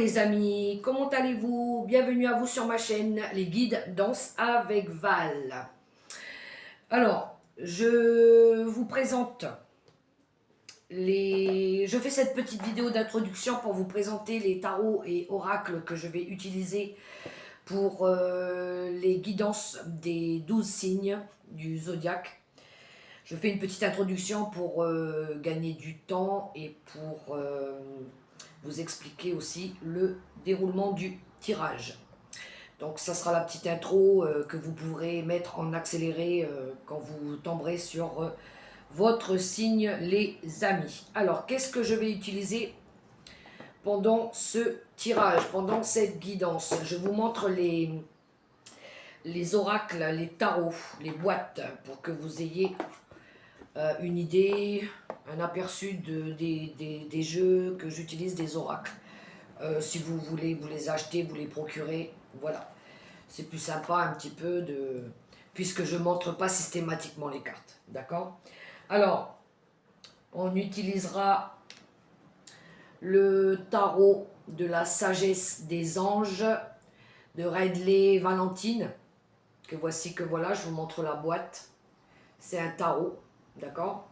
les amis, comment allez-vous? Bienvenue à vous sur ma chaîne, les guides Danse avec Val. Alors, je vous présente Je fais cette petite vidéo d'introduction pour vous présenter les tarots et oracles que je vais utiliser pour les guidances des 12 signes du zodiaque. Je fais une petite introduction pour gagner du temps et pour vous expliquer aussi le déroulement du tirage. Donc ça sera la petite intro que vous pourrez mettre en accéléré quand vous tomberez sur votre signe, les amis. Alors qu'est-ce que je vais utiliser pendant ce tirage, pendant cette guidance? Je vous montre les oracles, les tarots, les boîtes pour que vous ayez une idée, un aperçu des jeux que j'utilise, des oracles. Si vous voulez vous les acheter, vous les procurer, voilà. C'est plus sympa un petit peu puisque je ne montre pas systématiquement les cartes, d'accord? Alors, on utilisera le tarot de la sagesse des anges de Ridley Valentine, que voici, que voilà, je vous montre la boîte. C'est un tarot, d'accord?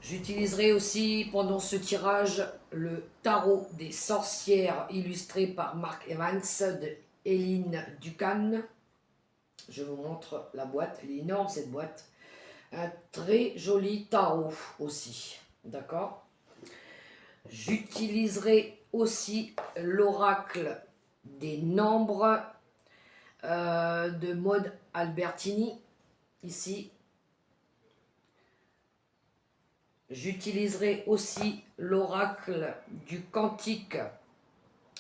J'utiliserai aussi pendant ce tirage le tarot des sorcières illustré par Mark Evans de Eileen Ducan. Je vous montre la boîte, elle est énorme cette boîte. Un très joli tarot aussi, d'accord? J'utiliserai aussi l'oracle des nombres de Maud Albertini, ici. J'utiliserai aussi l'oracle du cantique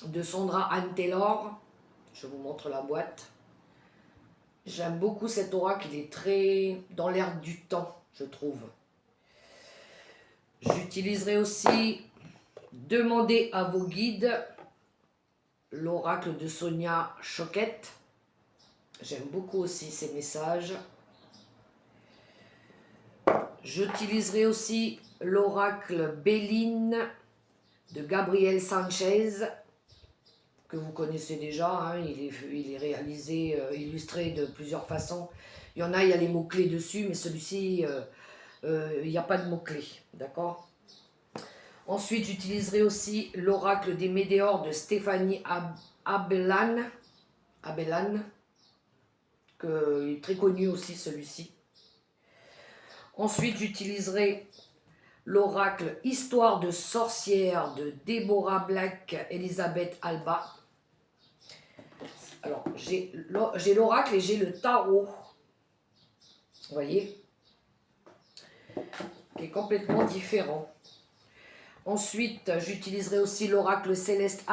de Sandra Anne Taylor. Je vous montre la boîte. J'aime beaucoup cet oracle, il est très dans l'air du temps, je trouve. J'utiliserai aussi Demandez à vos guides, l'oracle de Sonia Choquette. J'aime beaucoup aussi ces messages. J'utiliserai aussi l'oracle Béline de Gabriel Sanchez, que vous connaissez déjà, hein. Il est réalisé, illustré de plusieurs façons. Il y en a, il y a les mots-clés dessus, mais celui-ci, il n'y a pas de mots-clés, d'accord? Ensuite, j'utiliserai aussi l'oracle des météores de Stéphanie Abellan, que est très connu aussi celui-ci. Ensuite, j'utiliserai l'oracle Histoire de sorcière de Deborah Black, Elisabeth Alba. Alors, j'ai l'oracle et j'ai le tarot. Vous voyez, qui est complètement différent. Ensuite, j'utiliserai aussi l'oracle céleste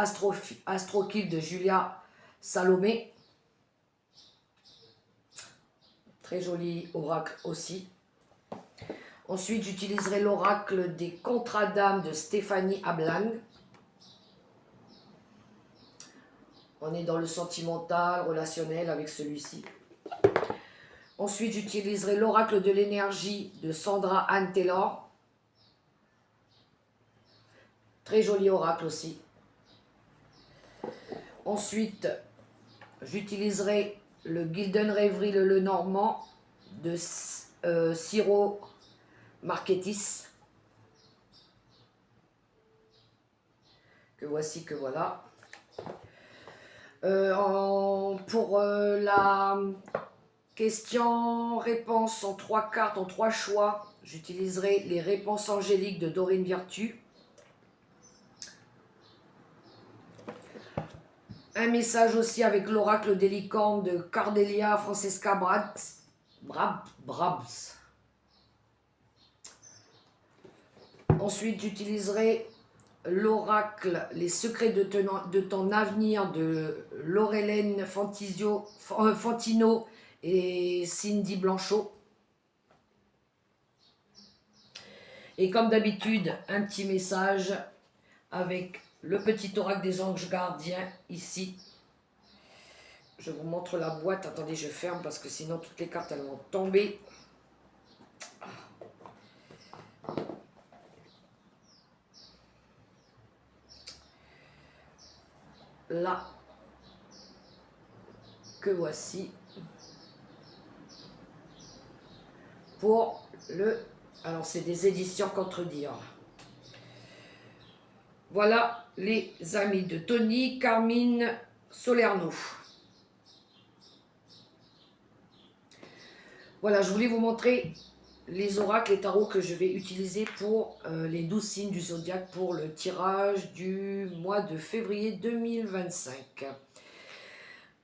Astrokill de Julia Salomé. Très joli oracle aussi. Ensuite, j'utiliserai l'oracle des contrats d'âme de Stéphanie Ablan. On est dans le sentimental, relationnel avec celui-ci. Ensuite, j'utiliserai l'oracle de l'énergie de Sandra Anne Taylor. Très joli oracle aussi. Ensuite, j'utiliserai le Gilden Rêverie le Lenormand de Ciro Marketis. Que voici, que voilà. Pour la question-réponse en 3 cartes, en 3 choix, j'utiliserai les réponses angéliques de Dorine Virtue. Un message aussi avec l'oracle des licornes de Cardelia Francesca Brabs. Ensuite, j'utiliserai l'oracle Les secrets de ton avenir de Laurelène Fantino et Cindy Blanchot. Et comme d'habitude, un petit message avec le petit oracle des anges gardiens ici. Je vous montre la boîte. Attendez, je ferme parce que sinon toutes les cartes elles vont tomber. là que voici pour le... Alors c'est des éditions Contredire. Voilà les amis de Tony Carmine Solerno. Voilà, je voulais vous montrer les oracles et tarots que je vais utiliser pour les 12 signes du zodiaque pour le tirage du mois de février 2025.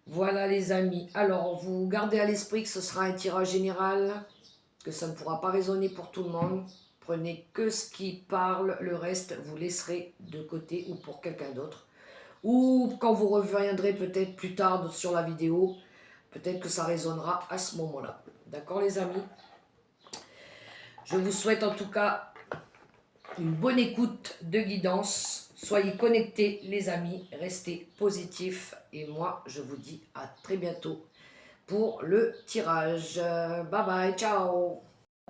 Voilà les amis. Alors, vous gardez à l'esprit que ce sera un tirage général, que ça ne pourra pas résonner pour tout le monde. Prenez que ce qui parle, le reste vous laisserez de côté ou pour quelqu'un d'autre. Ou quand vous reviendrez peut-être plus tard sur la vidéo, peut-être que ça résonnera à ce moment-là. D'accord les amis? Je vous souhaite en tout cas une bonne écoute de guidance. Soyez connectés les amis, restez positifs et moi je vous dis à très bientôt pour le tirage. Bye bye, ciao.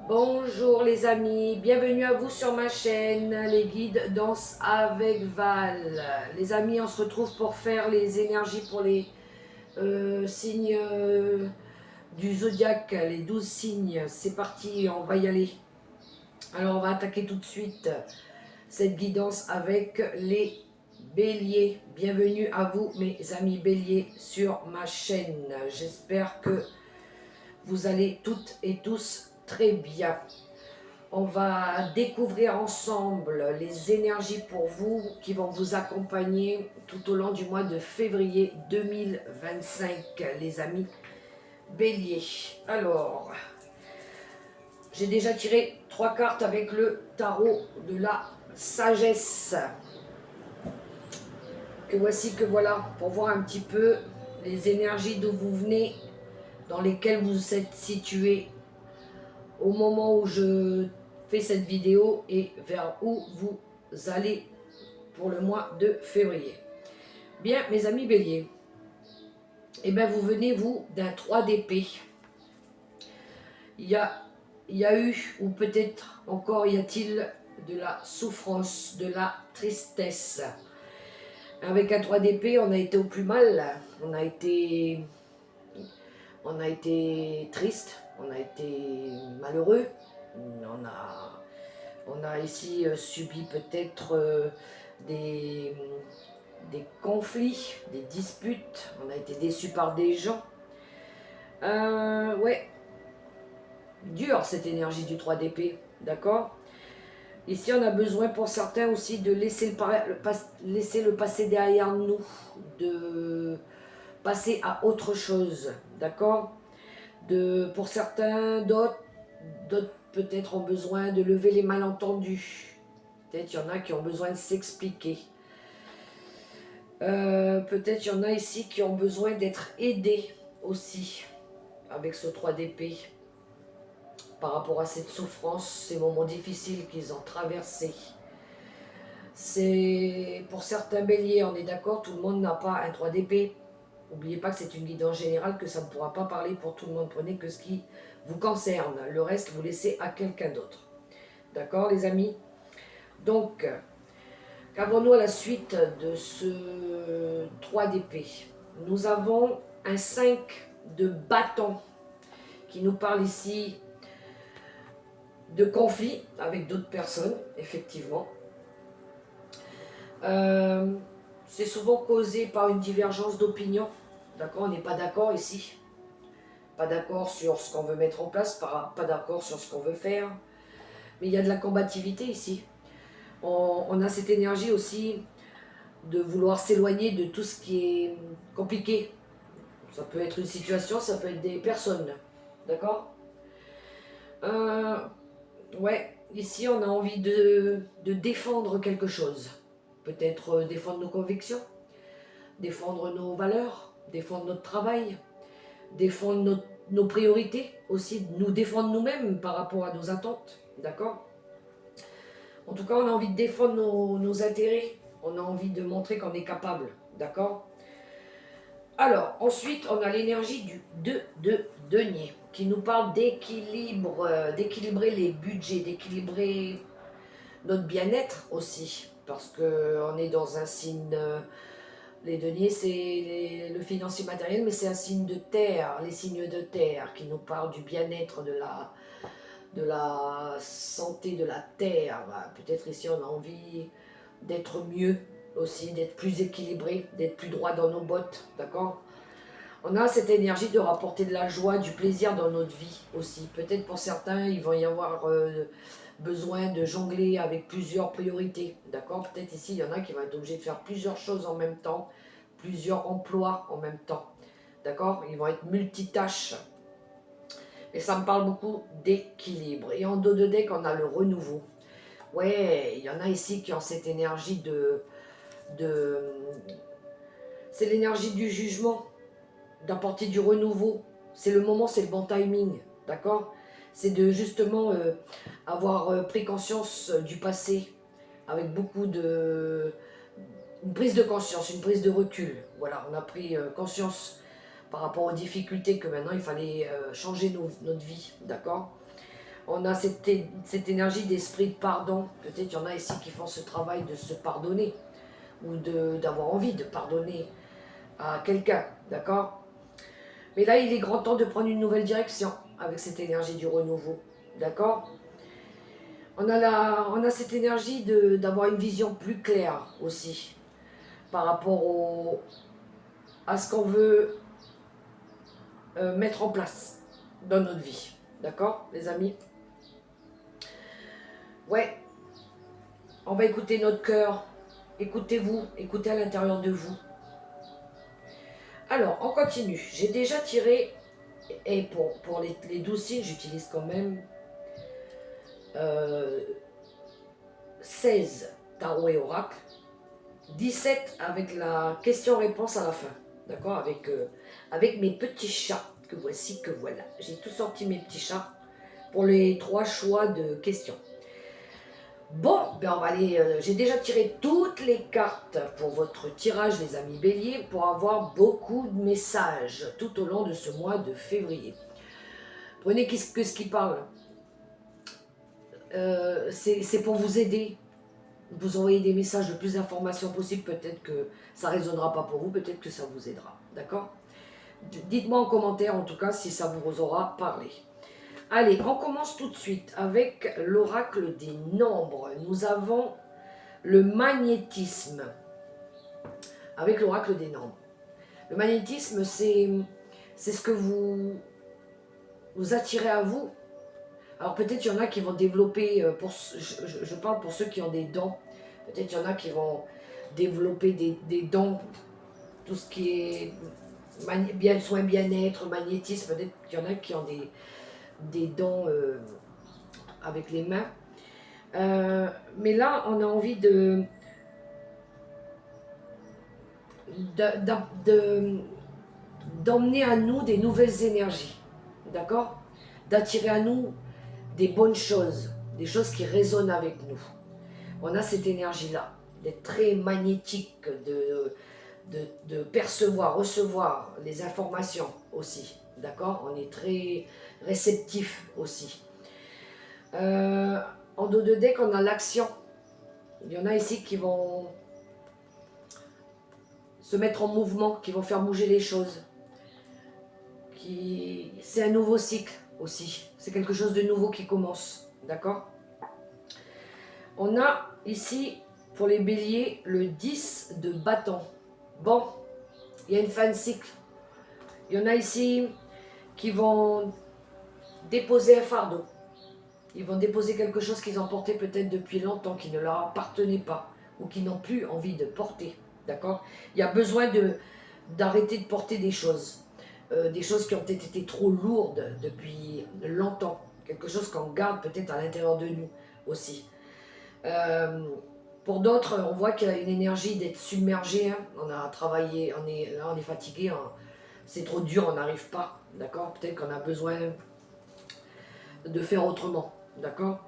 Bonjour les amis, bienvenue à vous sur ma chaîne, les guides Danse avec Val. Les amis, on se retrouve pour faire les énergies pour les signes du zodiaque, les 12 signes. C'est parti, on va y aller. Alors on va attaquer tout de suite cette guidance avec les béliers. Bienvenue à vous mes amis béliers sur ma chaîne. J'espère que vous allez toutes et tous très bien. On va découvrir ensemble les énergies pour vous qui vont vous accompagner tout au long du mois de février 2025, les amis béliers. Alors, j'ai déjà tiré 3 cartes avec le tarot de la sagesse. Que voici, que voilà, pour voir un petit peu les énergies d'où vous venez, dans lesquelles vous êtes situés au moment où je fais cette vidéo et vers où vous allez pour le mois de février. Bien, mes amis béliers, eh bien, vous venez, vous, d'un 3 d'épée. Il y a eu, ou peut-être encore y a-t-il, de la souffrance, de la tristesse. Avec un 3 d'épée, on a été au plus mal, on a été triste, on a été malheureux, on a ici subi peut-être des conflits, des disputes, on a été déçus par des gens. Ouais, dur cette énergie du 3 d'épée, d'accord? Ici, on a besoin pour certains aussi de laisser le passé derrière nous, de passer à autre chose, d'accord? Pour certains, d'autres peut-être ont besoin de lever les malentendus. Peut-être il y en a qui ont besoin de s'expliquer. Peut-être il y en a ici qui ont besoin d'être aidés aussi avec ce 3 d'épée par rapport à cette souffrance, ces moments difficiles qu'ils ont traversés. C'est pour certains béliers, on est d'accord, tout le monde n'a pas un 3 d'épée. N'oubliez pas que c'est une guidance générale, que ça ne pourra pas parler pour tout le monde. Prenez que ce qui vous concerne. Le reste, vous laissez à quelqu'un d'autre. D'accord, les amis? Donc, qu'avons-nous à la suite de ce 3 d'épée? Nous avons un 5 de bâton qui nous parle ici de conflit avec d'autres personnes, effectivement. C'est souvent causé par une divergence d'opinion. D'accord, on n'est pas d'accord ici. Pas d'accord sur ce qu'on veut mettre en place, pas d'accord sur ce qu'on veut faire. Mais il y a de la combativité ici. On a cette énergie aussi de vouloir s'éloigner de tout ce qui est compliqué. Ça peut être une situation, ça peut être des personnes. D'accord? Ouais, ici on a envie de défendre quelque chose. Peut-être défendre nos convictions, défendre nos valeurs, défendre notre travail, défendre nos priorités aussi, nous défendre nous-mêmes par rapport à nos attentes, d'accord? En tout cas, on a envie de défendre nos intérêts, on a envie de montrer qu'on est capable, d'accord? Alors, ensuite, on a l'énergie du 2 de denier, qui nous parle d'équilibre, d'équilibrer les budgets, d'équilibrer notre bien-être aussi, parce qu'on est dans un signe Les deniers, c'est le financier matériel, mais c'est un signe de terre, les signes de terre qui nous parlent du bien-être, de la santé de la terre. Voilà, peut-être ici on a envie d'être mieux aussi, d'être plus équilibré, d'être plus droit dans nos bottes, d'accord? On a cette énergie de rapporter de la joie, du plaisir dans notre vie aussi. Peut-être pour certains, il va y avoir besoin de jongler avec plusieurs priorités, d'accord? Peut-être ici, il y en a qui vont être obligés de faire plusieurs choses en même temps, plusieurs emplois en même temps, d'accord? Ils vont être multitâches. Et ça me parle beaucoup d'équilibre. Et en dos de deck, on a le renouveau. Ouais, il y en a ici qui ont cette énergie de c'est l'énergie du jugement, d'apporter du renouveau. C'est le moment, c'est le bon timing, d'accord? C'est de justement avoir pris conscience du passé avec beaucoup de... une prise de conscience, une prise de recul. Voilà, on a pris conscience par rapport aux difficultés que maintenant il fallait changer notre vie, d'accord? On a cette énergie d'esprit de pardon. Peut-être il y en a ici qui font ce travail de se pardonner ou d'avoir envie de pardonner à quelqu'un, d'accord? Mais là, il est grand temps de prendre une nouvelle direction avec cette énergie du renouveau, d'accord? On a cette énergie d'avoir une vision plus claire aussi par rapport à ce qu'on veut mettre en place dans notre vie, d'accord, les amis? Ouais, on va écouter notre cœur, écoutez-vous, écoutez à l'intérieur de vous. Alors, on continue. J'ai déjà tiré, et pour les 12 signes, j'utilise quand même 16 tarot et oracle, 17 avec la question-réponse à la fin, d'accord, avec mes petits chats, que voici, que voilà. J'ai tout sorti mes petits chats pour les 3 choix de questions. Bon, ben on va aller. J'ai déjà tiré toutes les cartes pour votre tirage, les amis béliers, pour avoir beaucoup de messages tout au long de ce mois de février. Prenez que ce qui parle. C'est pour vous aider. Vous envoyez des messages, le plus d'informations possible. Peut-être que ça ne résonnera pas pour vous, peut-être que ça vous aidera. D'accord? Dites-moi en commentaire en tout cas si ça vous aura parlé. Allez, on commence tout de suite avec l'oracle des nombres. Nous avons le magnétisme avec l'oracle des nombres. Le magnétisme, c'est ce que vous attirez à vous. Alors peut-être il y en a qui vont développer, je parle pour ceux qui ont des dons, peut-être il y en a qui vont développer des dons, tout ce qui est soin bien-être, magnétisme, peut-être qu'il y en a qui ont des dons avec les mains. Mais là, on a envie d'emmener à nous des nouvelles énergies, d'accord? D'attirer à nous des bonnes choses, des choses qui résonnent avec nous. On a cette énergie-là, d'être très magnétique, de percevoir, recevoir les informations aussi, d'accord? On est très réceptif aussi. En dos de deck, on a l'action. Il y en a ici qui vont se mettre en mouvement, qui vont faire bouger les choses. C'est un nouveau cycle aussi. C'est quelque chose de nouveau qui commence. D'accord? On a ici, pour les béliers, le 10 de bâton. Bon, il y a une fin de cycle. Il y en a ici qui vont déposer un fardeau. Ils vont déposer quelque chose qu'ils ont porté peut-être depuis longtemps, qui ne leur appartenait pas, ou qui n'ont plus envie de porter. D'accord? Il y a besoin d'arrêter de porter des choses qui ont peut-être été trop lourdes depuis longtemps, quelque chose qu'on garde peut-être à l'intérieur de nous aussi. Pour d'autres, on voit qu'il y a une énergie d'être submergé, hein. On a travaillé, on est fatigué, hein. C'est trop dur, on n'arrive pas, d'accord? Peut-être qu'on a besoin de faire autrement, d'accord?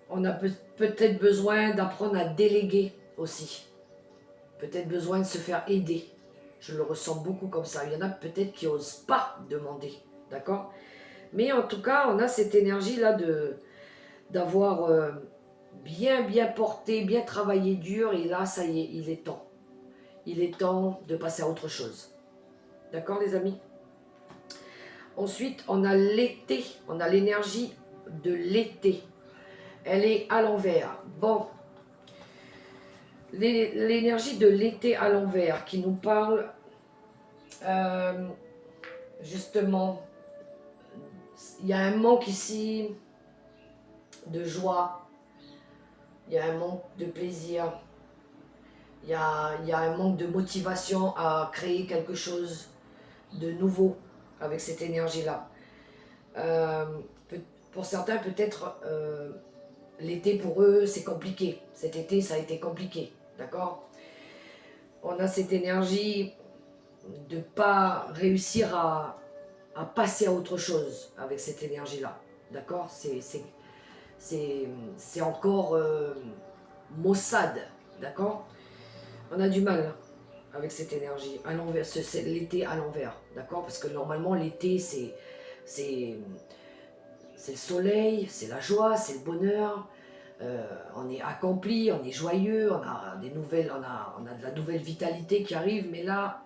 On a peut-être besoin d'apprendre à déléguer aussi, peut-être besoin de se faire aider. Je le ressens beaucoup comme ça. Il y en a peut-être qui n'osent pas demander, d'accord? Mais en tout cas, on a cette énergie-là d'avoir bien porté, bien travaillé dur, et là, ça y est, il est temps. il est temps de passer à autre chose. D'accord les amis? Ensuite, on a l'été, on a l'énergie de l'été. Elle est à l'envers. Bon, l'énergie de l'été à l'envers qui nous parle justement, il y a un manque ici de joie, il y a un manque de plaisir, il y a un manque de motivation à créer quelque chose de nouveau avec cette énergie-là. Euh, pour certains, peut-être, l'été pour eux, c'est compliqué. Cet été, ça a été compliqué, d'accord? On a cette énergie de ne pas réussir à passer à autre chose avec cette énergie-là, d'accord? C'est encore maussade, d'accord? On a du mal avec cette énergie, à l'envers, c'est l'été à l'envers, d'accord? Parce que normalement, l'été, c'est le soleil, c'est la joie, c'est le bonheur. On est accompli, on est joyeux, on a des nouvelles, on a de la nouvelle vitalité qui arrive, mais là,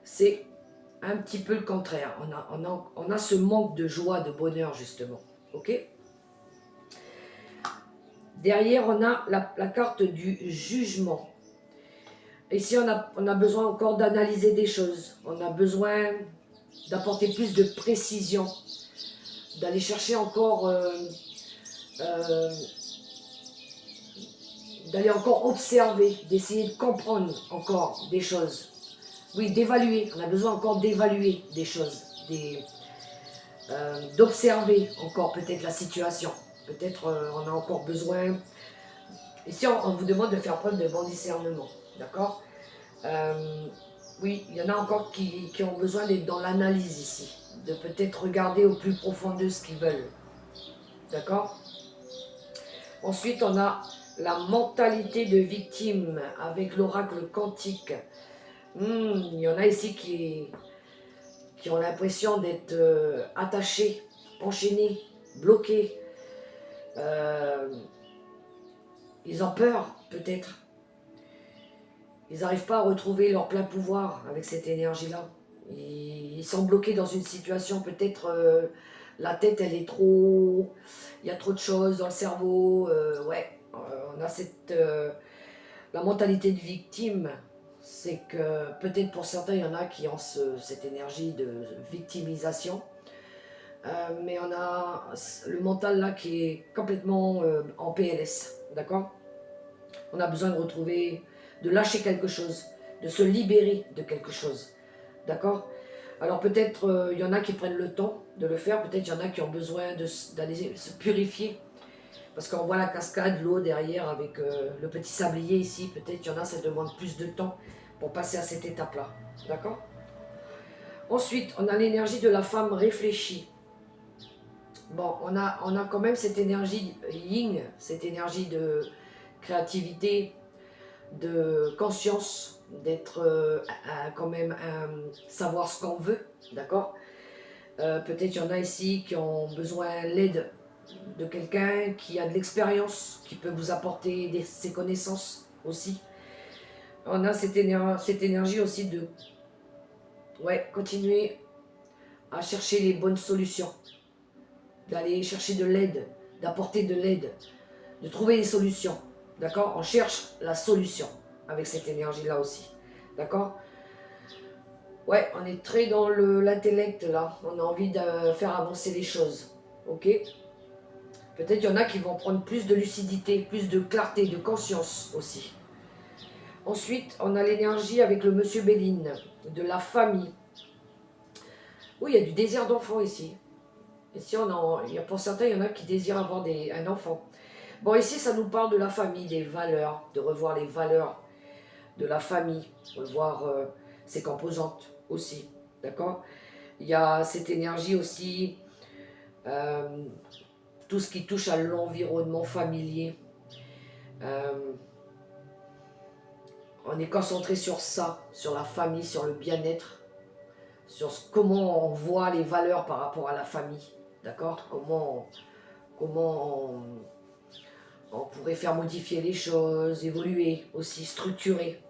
c'est un petit peu le contraire. On a ce manque de joie, de bonheur, justement. Ok? Derrière, on a la carte du jugement. Ici, on a besoin encore d'analyser des choses. On a besoin d'apporter plus de précision, d'aller chercher encore, d'aller encore observer, d'essayer de comprendre encore des choses. Oui, d'évaluer. On a besoin encore d'évaluer des choses, d'observer encore peut-être la situation. Peut-être on a encore besoin. Ici, on vous demande de faire preuve de bon discernement, d'accord? Oui, il y en a encore qui ont besoin d'être dans l'analyse ici, de peut-être regarder au plus profond de ce qu'ils veulent, d'accord? Ensuite, on a la mentalité de victime avec l'oracle quantique. Il y en a ici qui ont l'impression d'être attachés, enchaînés, bloqués. Ils ont peur, peut-être. Ils n'arrivent pas à retrouver leur plein pouvoir avec cette énergie-là. Ils sont bloqués dans une situation, peut-être la tête, elle est trop... Il y a trop de choses dans le cerveau. On a la mentalité de victime. C'est que peut-être pour certains, il y en a qui ont cette énergie de victimisation. Mais on a le mental là qui est complètement en PLS, d'accord? On a besoin de retrouver, de lâcher quelque chose, de se libérer de quelque chose, d'accord? Alors peut-être il y en a qui prennent le temps de le faire, peut-être il y en a qui ont besoin d'aller se purifier, parce qu'on voit la cascade, l'eau derrière avec le petit sablier ici, peut-être il y en a, ça demande plus de temps pour passer à cette étape-là, d'accord? Ensuite, on a l'énergie de la femme réfléchie. Bon, on a quand même cette énergie yin, cette énergie de créativité, de conscience, d'être quand même savoir ce qu'on veut, d'accord? Peut-être il y en a ici qui ont besoin de l'aide de quelqu'un qui a de l'expérience, qui peut vous apporter ses connaissances aussi. On a cette énergie aussi de continuer à chercher les bonnes solutions, d'aller chercher de l'aide, d'apporter de l'aide, de trouver des solutions. D'accord? On cherche la solution avec cette énergie-là aussi. D'accord? Ouais, on est très dans l'intellect là. On a envie de faire avancer les choses. Ok? Peut-être il y en a qui vont prendre plus de lucidité, plus de clarté, de conscience aussi. Ensuite, on a l'énergie avec le monsieur Béline, de la famille. Oui, il y a du désir d'enfant ici. Ici, pour certains, il y en a qui désirent avoir un enfant. Bon, ici, ça nous parle de la famille, des valeurs, de revoir les valeurs de la famille, revoir ses composantes aussi, d'accord? Il y a cette énergie aussi, tout ce qui touche à l'environnement familier. On est concentré sur ça, sur la famille, sur le bien-être, sur comment on voit les valeurs par rapport à la famille, d'accord? Comment on pourrait faire modifier les choses, évoluer aussi, structurer.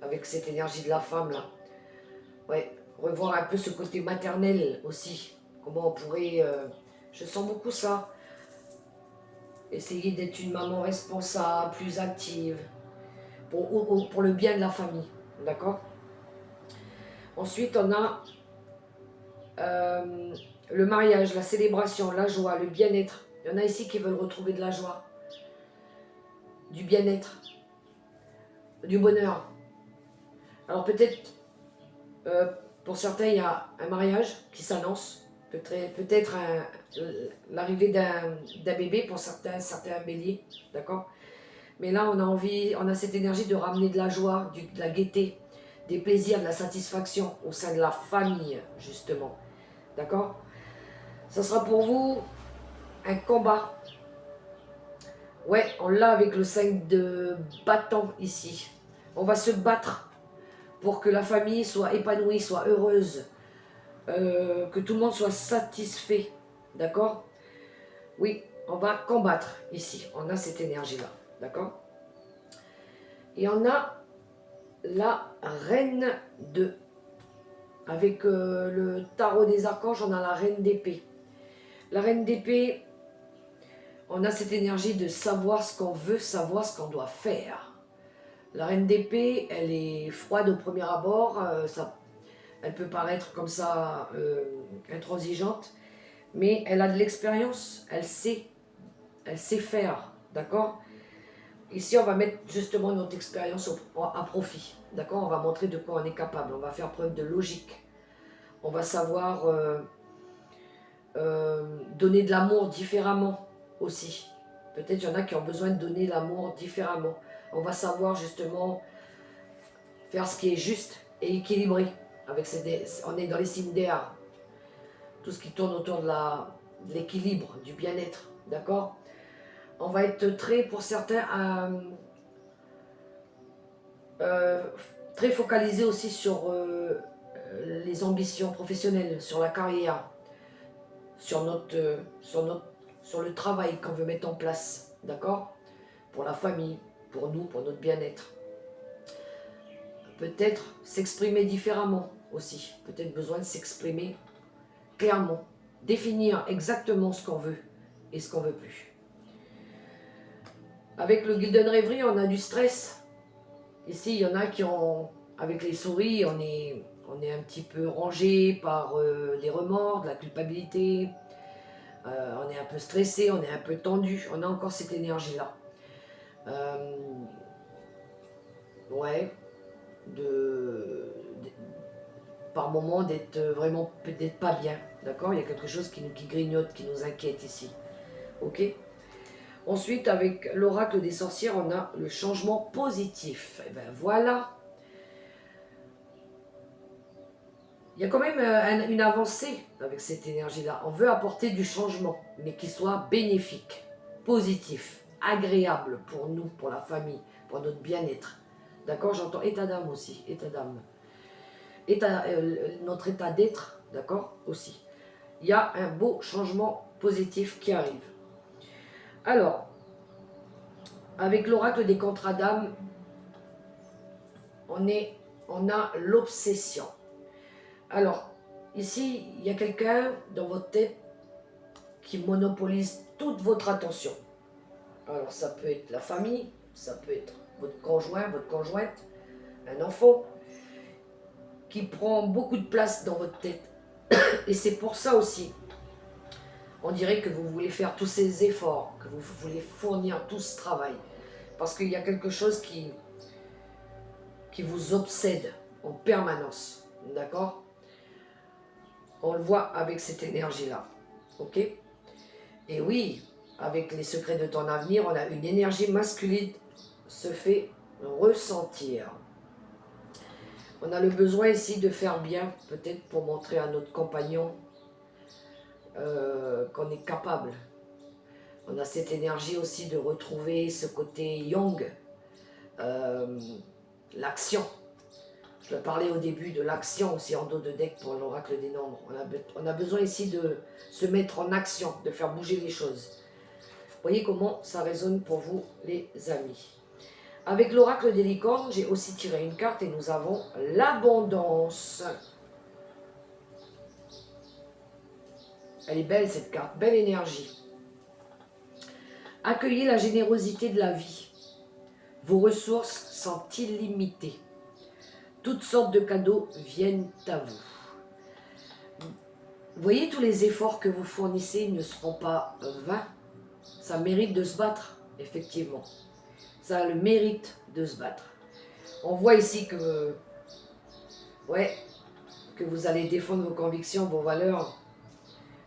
avec cette énergie de la femme là. Ouais, revoir un peu ce côté maternel aussi. Comment on pourrait... je sens beaucoup ça. Essayer d'être une maman responsable, plus active, pour le bien de la famille. D'accord? Ensuite, on a le mariage, la célébration, la joie, le bien-être. Il y en a ici qui veulent retrouver de la joie, du bien-être, du bonheur. Alors peut-être, pour certains, il y a un mariage qui s'annonce, peut-être l'arrivée d'un bébé pour certains béliers, d'accord? Mais là, on a envie, on a cette énergie de ramener de la joie, de la gaieté, des plaisirs, de la satisfaction au sein de la famille, justement. D'accord? Ça sera pour vous un combat. Ouais, on l'a avec le 5 de bâton ici. On va se battre pour que la famille soit épanouie, soit heureuse, que tout le monde soit satisfait. D'accord? Oui, on va combattre ici. On a cette énergie-là. D'accord? Et on a la reine de... Avec le tarot des archanges, on a la reine d'épée. La reine d'épée, on a cette énergie de savoir ce qu'on veut, savoir ce qu'on doit faire. La reine d'épée, elle est froide au premier abord, elle peut paraître comme ça intransigeante, mais elle a de l'expérience, elle sait faire, d'accord? Ici, on va mettre justement notre expérience à profit, d'accord? On va montrer de quoi on est capable, on va faire preuve de logique. On va savoir donner de l'amour différemment aussi. Peut-être il y en a qui ont besoin de donner l'amour différemment. On va savoir justement faire ce qui est juste et équilibré. On est dans les signes d'air. Tout ce qui tourne autour de l'équilibre, du bien-être. D'accord? On va être très, pour certains, très focalisé aussi sur les ambitions professionnelles, sur la carrière, sur le travail qu'on veut mettre en place, d'accord? Pour la famille, pour nous, pour notre bien-être. Peut-être s'exprimer différemment aussi, peut-être besoin de s'exprimer clairement, définir exactement ce qu'on veut et ce qu'on veut plus. Avec le Golden Reverie, on a du stress. Ici, il y en a qui ont, avec les souris, on est un petit peu rangé par des remords, de la culpabilité, on est un peu stressé, on est un peu tendu, on a encore cette énergie-là. Ouais, par moment d'être vraiment peut-être pas bien, d'accord? Il y a quelque chose qui grignote, qui nous inquiète ici, ok? Ensuite, avec l'oracle des sorcières, on a le changement positif. Et ben voilà. Il y a quand même une avancée avec cette énergie-là. On veut apporter du changement, mais qui soit bénéfique, positif, agréable pour nous, pour la famille, pour notre bien-être. D'accord? J'entends état d'âme aussi, état d'âme. Notre état d'être, d'accord? Aussi. Il y a un beau changement positif qui arrive. Alors, avec l'oracle des contrats d'âme, on a l'obsession. Alors, ici, il y a quelqu'un dans votre tête qui monopolise toute votre attention. Alors, ça peut être la famille, ça peut être votre conjoint, votre conjointe, un enfant, qui prend beaucoup de place dans votre tête. Et c'est pour ça aussi, on dirait que vous voulez faire tous ces efforts, que vous voulez fournir tout ce travail. Parce qu'il y a quelque chose qui vous obsède en permanence. D'accord? On le voit avec cette énergie-là. Ok? Et oui, avec les secrets de ton avenir, on a une énergie masculine se fait ressentir. On a le besoin ici de faire bien, peut-être pour montrer à notre compagnon qu'on est capable. On a cette énergie aussi de retrouver ce côté yang, l'action. Je le parlais au début de l'action aussi en dos de deck pour l'oracle des nombres. On a besoin ici de se mettre en action, de faire bouger les choses. Voyez comment ça résonne pour vous, les amis. Avec l'oracle des licornes, j'ai aussi tiré une carte et nous avons l'abondance. Elle est belle cette carte, belle énergie. Accueillez la générosité de la vie. Vos ressources sont illimitées. Toutes sortes de cadeaux viennent à vous. Vous voyez, tous les efforts que vous fournissez ne seront pas vains. Ça mérite de se battre, effectivement. Ça a le mérite de se battre. On voit ici que, ouais, que vous allez défendre vos convictions, vos valeurs,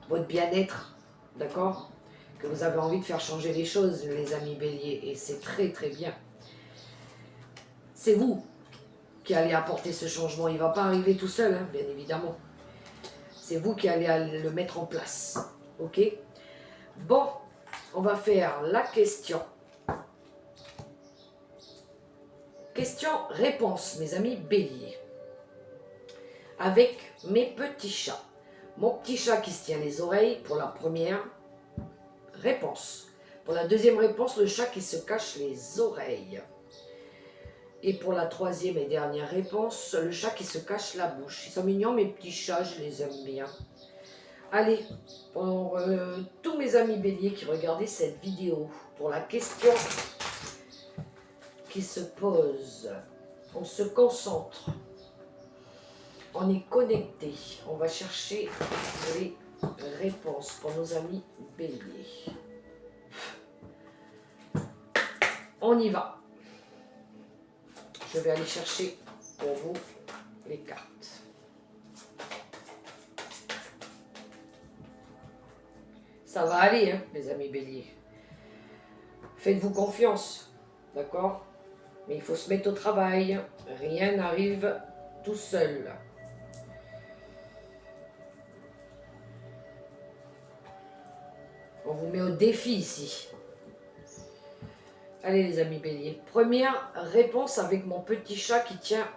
votre bien-être, d'accord? Que vous avez envie de faire changer les choses, les amis béliers, et c'est très très bien. C'est vous qui allez apporter ce changement, il ne va pas arriver tout seul, hein, bien évidemment. C'est vous qui allez le mettre en place, ok? Bon, on va faire la question. Question-réponse, mes amis béliers. Avec mes petits chats. Mon petit chat qui se tient les oreilles pour la première réponse. Pour la deuxième réponse, le chat qui se cache les oreilles. Et pour la troisième et dernière réponse, le chat qui se cache la bouche. Ils sont mignons mes petits chats, je les aime bien. Allez, pour tous mes amis béliers qui regardaient cette vidéo, pour la question qui se pose, on se concentre, on est connecté, on va chercher les réponses pour nos amis béliers. On y va. Je vais aller chercher pour vous les cartes. Ça va aller, hein, les amis béliers. Faites-vous confiance, d'accord? Mais il faut se mettre au travail. Rien n'arrive tout seul. On vous met au défi ici. Allez les amis béliers. Première réponse avec mon petit chat qui tient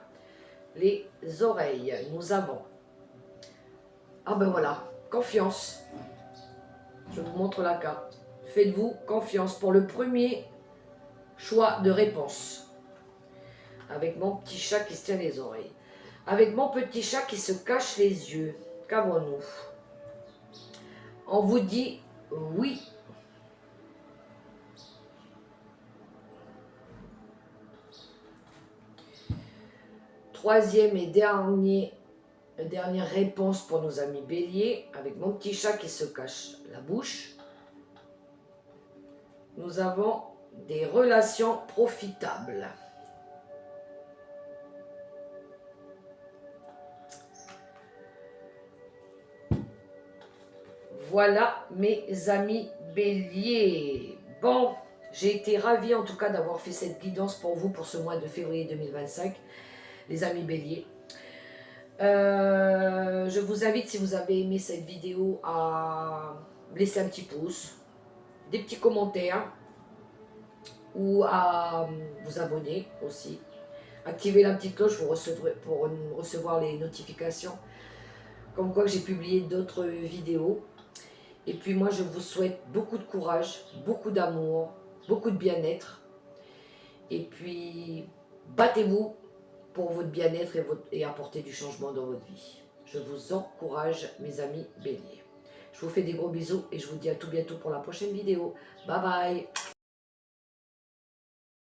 les oreilles. Nous avons... Ah ben voilà, confiance. Je vous montre la carte. Faites-vous confiance pour le premier choix de réponse. Avec mon petit chat qui se tient les oreilles. Avec mon petit chat qui se cache les yeux. Qu'avons-nous? On vous dit oui. Troisième et dernière réponse pour nos amis béliers. Avec mon petit chat qui se cache la bouche. Nous avons des relations profitables. Voilà mes amis béliers. Bon, j'ai été ravie en tout cas d'avoir fait cette guidance pour vous pour ce mois de février 2025, les amis béliers. Je vous invite, si vous avez aimé cette vidéo, à laisser un petit pouce, des petits commentaires ou à vous abonner aussi. Activez la petite cloche pour recevoir les notifications, comme quoi que j'ai publié d'autres vidéos. Et puis moi, je vous souhaite beaucoup de courage, beaucoup d'amour, beaucoup de bien-être. Et puis, battez-vous pour votre bien-être et apporter du changement dans votre vie. Je vous encourage, mes amis béliers. Je vous fais des gros bisous et je vous dis à tout bientôt pour la prochaine vidéo. Bye bye!